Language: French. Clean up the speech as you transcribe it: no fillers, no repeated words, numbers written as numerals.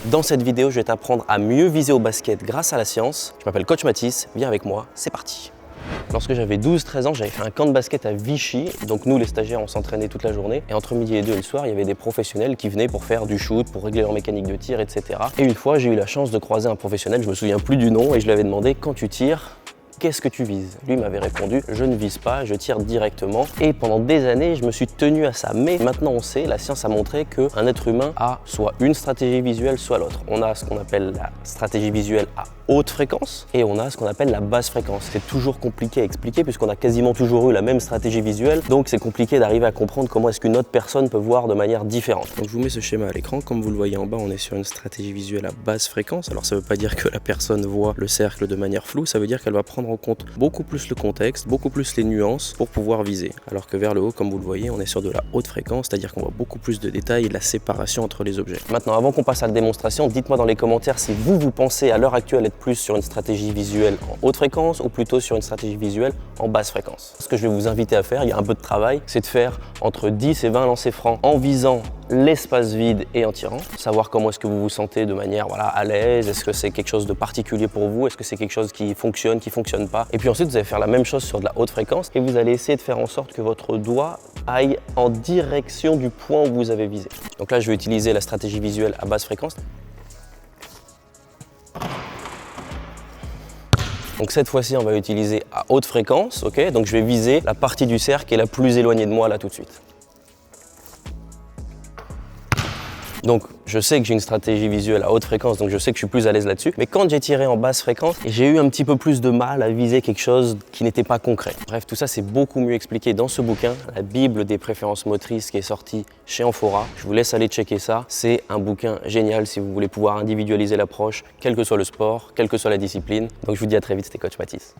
Dans cette vidéo, je vais t'apprendre à mieux viser au basket grâce à la science. Je m'appelle Coach Mathis, viens avec moi, c'est parti. Lorsque j'avais 12-13 ans, j'avais fait un camp de basket à Vichy. Donc nous, les stagiaires, on s'entraînait toute la journée. Et entre midi et 2 le soir, il y avait des professionnels qui venaient pour faire du shoot, pour régler leur mécanique de tir, etc. Et une fois, j'ai eu la chance de croiser un professionnel, je me souviens plus du nom, et je lui avais demandé, quand tu tires, qu'est-ce que tu vises? Lui m'avait répondu, je ne vise pas, je tire directement. Et pendant des années, je me suis tenu à ça. Mais maintenant, on sait, la science a montré qu'un être humain a soit une stratégie visuelle, soit l'autre. On a ce qu'on appelle la stratégie visuelle à haute fréquence et on a ce qu'on appelle la basse fréquence. C'est toujours compliqué à expliquer puisqu'on a quasiment toujours eu la même stratégie visuelle. Donc c'est compliqué d'arriver à comprendre comment est-ce qu'une autre personne peut voir de manière différente. Donc je vous mets ce schéma à l'écran. Comme vous le voyez en bas, on est sur une stratégie visuelle à basse fréquence. Alors ça ne veut pas dire que la personne voit le cercle de manière floue. Ça veut dire qu'elle va prendre en compte beaucoup plus le contexte, beaucoup plus les nuances pour pouvoir viser. Alors que vers le haut, comme vous le voyez, on est sur de la haute fréquence, c'est-à-dire qu'on voit beaucoup plus de détails et de la séparation entre les objets. Maintenant, avant qu'on passe à la démonstration, dites-moi dans les commentaires si vous pensez à l'heure actuelle être plus sur une stratégie visuelle en haute fréquence ou plutôt sur une stratégie visuelle en basse fréquence. Ce que je vais vous inviter à faire, il y a un peu de travail, c'est de faire entre 10 et 20 lancers francs en visant l'espace vide et en tirant. Savoir comment est-ce que vous vous sentez de manière à l'aise, est-ce que c'est quelque chose de particulier pour vous, est-ce que c'est quelque chose qui fonctionne pas. Et puis ensuite, vous allez faire la même chose sur de la haute fréquence et vous allez essayer de faire en sorte que votre doigt aille en direction du point où vous avez visé. Donc là, je vais utiliser la stratégie visuelle à basse fréquence. Donc cette fois-ci, on va utiliser à haute fréquence, ok? Donc je vais viser la partie du cercle qui est la plus éloignée de moi là tout de suite. Donc je sais que j'ai une stratégie visuelle à haute fréquence, donc je sais que je suis plus à l'aise là-dessus. Mais quand j'ai tiré en basse fréquence, j'ai eu un petit peu plus de mal à viser quelque chose qui n'était pas concret. Bref, tout ça c'est beaucoup mieux expliqué dans ce bouquin, la Bible des préférences motrices qui est sorti chez Amphora. Je vous laisse aller checker ça. C'est un bouquin génial si vous voulez pouvoir individualiser l'approche, quel que soit le sport, quelle que soit la discipline. Donc je vous dis à très vite, c'était Coach Mathis.